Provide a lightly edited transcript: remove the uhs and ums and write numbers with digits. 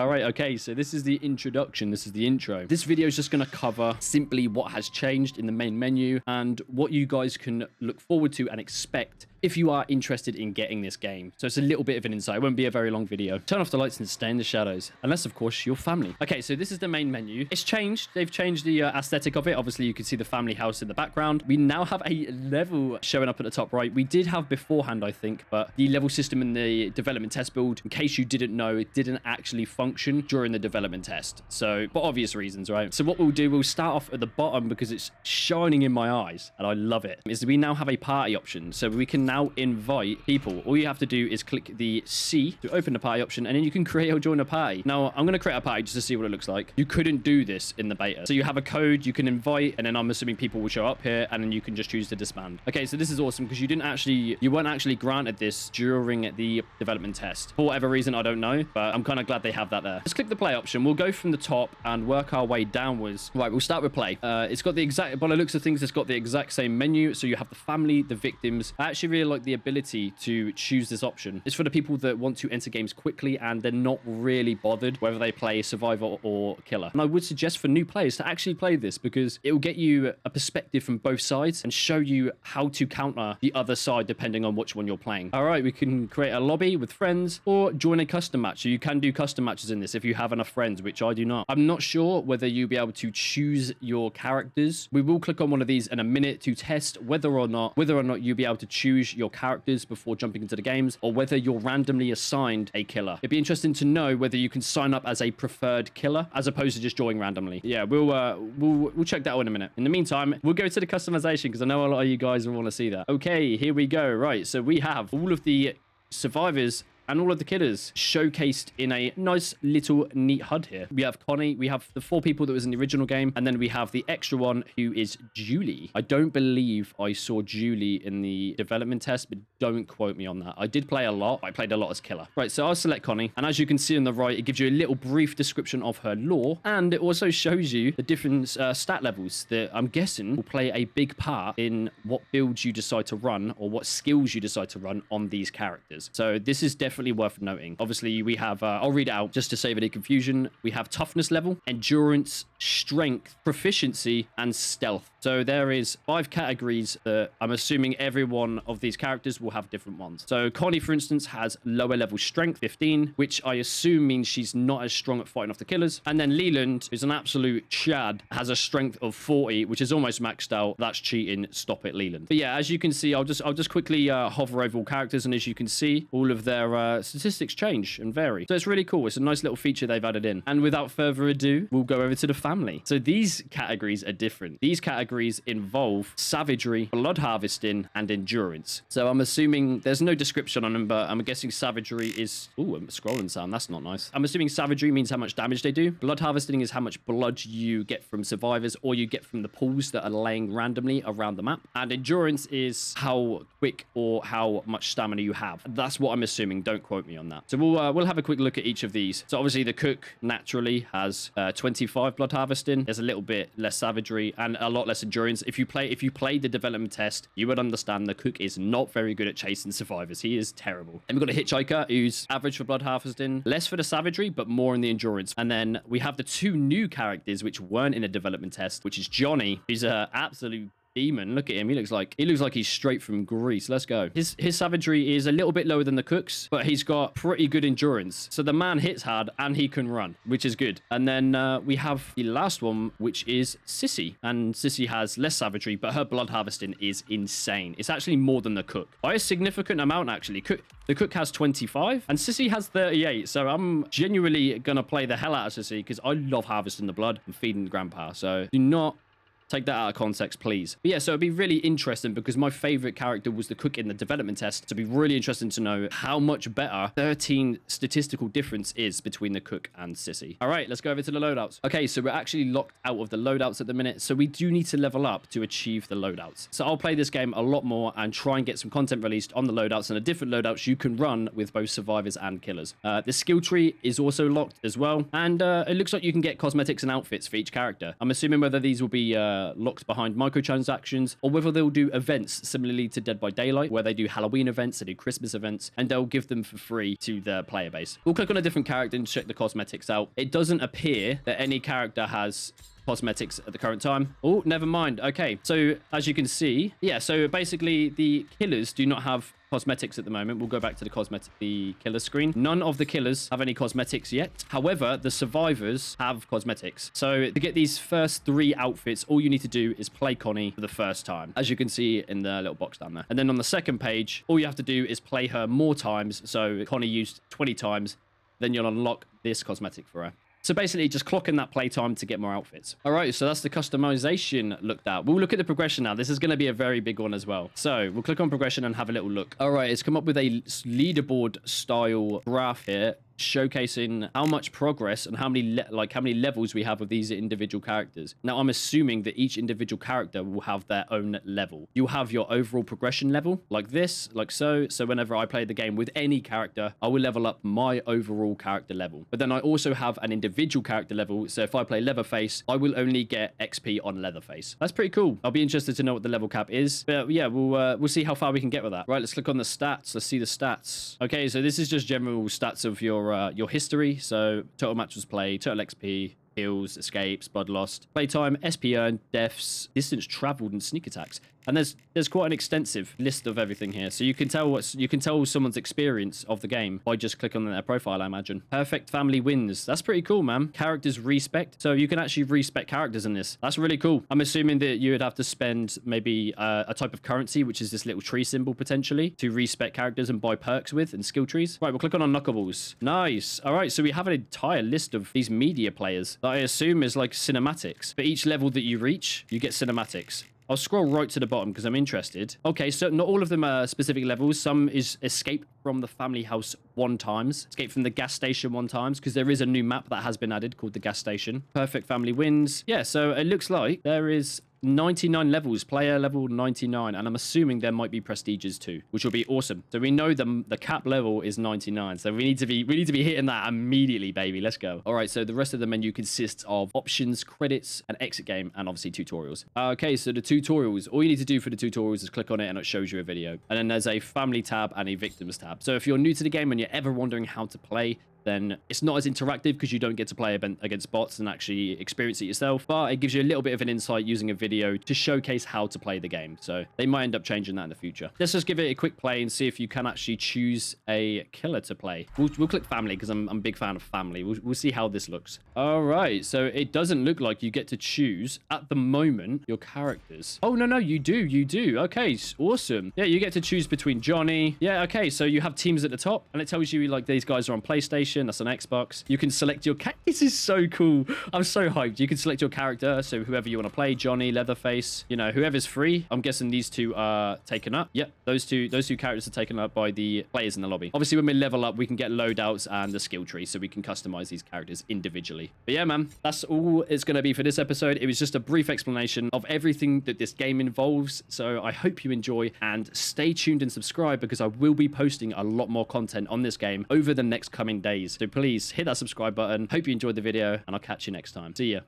All right, okay, so this is the introduction. This is the intro. This video is just going to cover simply what has changed in the main menu and what you guys can look forward to and expect if you are interested in getting this game. So it's a little bit of an insight. It won't be a very long video. Turn off the lights and stay in the shadows. Unless, of course, you're family. Okay, so this is the main menu. It's changed. They've changed the aesthetic of it. Obviously, you can see the family house in the background. We now have a level showing up at the top right. We did have beforehand, I think, but the level system in the development test build, in case you didn't know, it didn't actually function during the development test. So, for obvious reasons, right? So what we'll do, we'll start off at the bottom because it's shining in my eyes and I love it, is we now have a party option. So we can now invite people. All you have to do is click the C to open the party option, and then you can create or join a party. Now, I'm going to create a party just to see what it looks like. You couldn't do this in the beta. So you have a code, you can invite, and then I'm assuming people will show up here, and then you can just choose to disband. Okay, so this is awesome because you weren't actually granted this during the development test. For whatever reason, I don't know, but I'm kind of glad they have that there. Let's click the play option. We'll go from the top and work our way downwards. Right, we'll start with play. It's got the exact, by the looks of things, it's got the exact same menu. So you have the family, the victims. I actually really like the ability to choose this option. It's for the people that want to enter games quickly and they're not really bothered whether they play survivor or killer. And I would suggest for new players to actually play this because it will get you a perspective from both sides and show you how to counter the other side depending on which one you're playing. All right, we can create a lobby with friends or join a custom match. So you can do custom matches in this if you have enough friends, which I do not. I'm not sure whether you'll be able to choose your characters. We will click on one of these in a minute to test whether or not you'll be able to choose your characters before jumping into the games, or whether you're randomly assigned a killer. It'd be interesting to know whether you can sign up as a preferred killer as opposed to just joining randomly. Yeah, we'll check that out in a minute. In the meantime, we'll go to the customization because I know a lot of you guys will want to see that. Okay, here we go. Right, so we have all of the survivors and all of the killers showcased in a nice little neat HUD here. We have Connie, we have the 4 people that was in the original game, and then we have the extra one who is Julie. I don't believe I saw Julie in the development test, but don't quote me on that. I did play a lot. I played a lot as killer. Right, so I'll select Connie, and as you can see on the right, it gives you a little brief description of her lore, and it also shows you the different stat levels that I'm guessing will play a big part in what builds you decide to run or what skills you decide to run on these characters. So this is definitely worth noting. Obviously, we have, I'll read it out just to save any confusion. We have toughness level, endurance, strength, proficiency, and stealth. So there is 5 categories that I'm assuming every one of these characters will have different ones. So Connie, for instance, has lower level strength, 15, which I assume means she's not as strong at fighting off the killers. And then Leland, who's an absolute chad, has a strength of 40, which is almost maxed out. That's cheating. Stop it, Leland. But yeah, as you can see, I'll just quickly hover over all characters, and as you can see, all of their statistics change and vary. So it's really cool. It's a nice little feature they've added in. And without further ado, we'll go over to the family. So these categories are different. These categories involve savagery, blood harvesting, and endurance. So I'm assuming there's no description on them, but I'm guessing savagery is... Ooh, a scrolling sound. That's not nice. I'm assuming savagery means how much damage they do. Blood harvesting is how much blood you get from survivors or you get from the pools that are laying randomly around the map. And endurance is how quick or how much stamina you have. That's what I'm assuming. Don't quote me on that. So we'll have a quick look at each of these. So obviously the cook naturally has 25 blood harvesting. There's a little bit less savagery and a lot less endurance. If you play the development test, you would understand the cook is not very good at chasing survivors. He is terrible. Then we've got a Hitchhiker who's average for blood harvesting, less for the savagery, but more in the endurance. And then we have the 2 new characters which weren't in a development test, which is Johnny, who's an absolute demon. Look at him. He looks like he's straight from Greece. Let's go. His savagery is a little bit lower than the cook's, but he's got pretty good endurance. So the man hits hard and he can run, which is good. And then we have the last one, which is Sissy. And Sissy has less savagery, but her blood harvesting is insane. It's actually more than the cook. By a significant amount, actually. The cook has 25 and Sissy has 38. So I'm genuinely going to play the hell out of Sissy because I love harvesting the blood and feeding grandpa. So do not take that out of context, please. But yeah, so it'd be really interesting because my favorite character was the cook in the development test. So it'd be really interesting to know how much better 13 statistical difference is between the cook and Sissy. All right, let's go over to the loadouts. Okay, so we're actually locked out of the loadouts at the minute. So we do need to level up to achieve the loadouts. So I'll play this game a lot more and try and get some content released on the loadouts and the different loadouts you can run with both survivors and killers. The skill tree is also locked as well. And it looks like you can get cosmetics and outfits for each character. I'm assuming whether these will be locked behind microtransactions, or whether they'll do events similarly to Dead by Daylight, where they do Halloween events, they do Christmas events, and they'll give them for free to the player base. We'll click on a different character and check the cosmetics out. It doesn't appear that any character has cosmetics at the current time. Oh, never mind. Okay, so as you can see, yeah, so basically the killers do not have cosmetics at the moment. We'll go back to the killer screen. None of the killers have any cosmetics yet. However, the survivors have cosmetics. So to get these first 3 outfits, all you need to do is play Connie for the first time, as you can see in the little box down there. And then on the second page, all you have to do is play her more times. So Connie used 20 times, then you'll unlock this cosmetic for her. So basically just clock in that playtime to get more outfits. All right, so that's the customization looked at. We'll look at the progression now. This is going to be a very big one as well. So we'll click on progression and have a little look. All right, it's come up with a leaderboard style graph here, showcasing how much progress and how many levels we have of these individual characters. Now, I'm assuming that each individual character will have their own level. You'll have your overall progression level, like this, like so. So whenever I play the game with any character, I will level up my overall character level. But then I also have an individual character level. So if I play Leatherface, I will only get XP on Leatherface. That's pretty cool. I'll be interested to know what the level cap is. But yeah, we'll see how far we can get with that. Right, let's click on the stats. Let's see the stats. Okay, so this is just general stats of your history. So total matches played, total XP, kills, escapes, blood lost, playtime, SP earned, deaths, distance traveled, and sneak attacks. And there's quite an extensive list of everything here. So you can tell someone's experience of the game by just clicking on their profile, I imagine. Perfect family wins. That's pretty cool, man. Characters respec. So you can actually respec characters in this. That's really cool. I'm assuming that you would have to spend maybe a type of currency, which is this little tree symbol potentially, to respec characters and buy perks with and skill trees. Right, we'll click on Unknockables. Nice. All right, so we have an entire list of these media players that I assume is like cinematics. For each level that you reach, you get cinematics. I'll scroll right to the bottom because I'm interested. Okay, so not all of them are specific levels. Some is escape from the family house 1 times. Escape from the gas station 1 times, because there is a new map that has been added called the gas station. Perfect family wins. Yeah, so it looks like there is 99 levels, player level 99, and I'm assuming there might be prestiges too, which will be awesome. So we know the cap level is 99, so we need to be hitting that immediately, baby. Let's go. All right, so the rest of the menu consists of options, credits, an exit game, and obviously tutorials. Okay, so the tutorials, all you need to do for the tutorials is click on it and it shows you a video, and then there's a family tab and a victims tab. So if you're new to the game and you're ever wondering how to play, then it's not as interactive because you don't get to play against bots and actually experience it yourself, but it gives you a little bit of an insight using a video to showcase how to play the game. So they might end up changing that in the future. Let's just give it a quick play and see if you can actually choose a killer to play. We'll click family because I'm a big fan of family. We'll see how this looks. All right, so it doesn't look like you get to choose at the moment your characters. Oh, no, you do. Okay, awesome. Yeah, you get to choose between Johnny. Yeah, okay, so you have teams at the top and it tells you like these guys are on PlayStation. That's on Xbox. You can select your this is so cool. I'm so hyped. You can select your character, so whoever you want to play, Johnny, Leatherface, you know, whoever's free. I'm guessing these two are taken up. Yep, those two characters are taken up by the players in the lobby. Obviously, when we level up, we can get loadouts and the skill tree, so we can customize these characters individually. But yeah, man, that's all it's going to be for this episode. It was just a brief explanation of everything that this game involves, so I hope you enjoy, and stay tuned and subscribe because I will be posting a lot more content on this game over the next coming days. So please hit that subscribe button. Hope you enjoyed the video, and I'll catch you next time. See ya.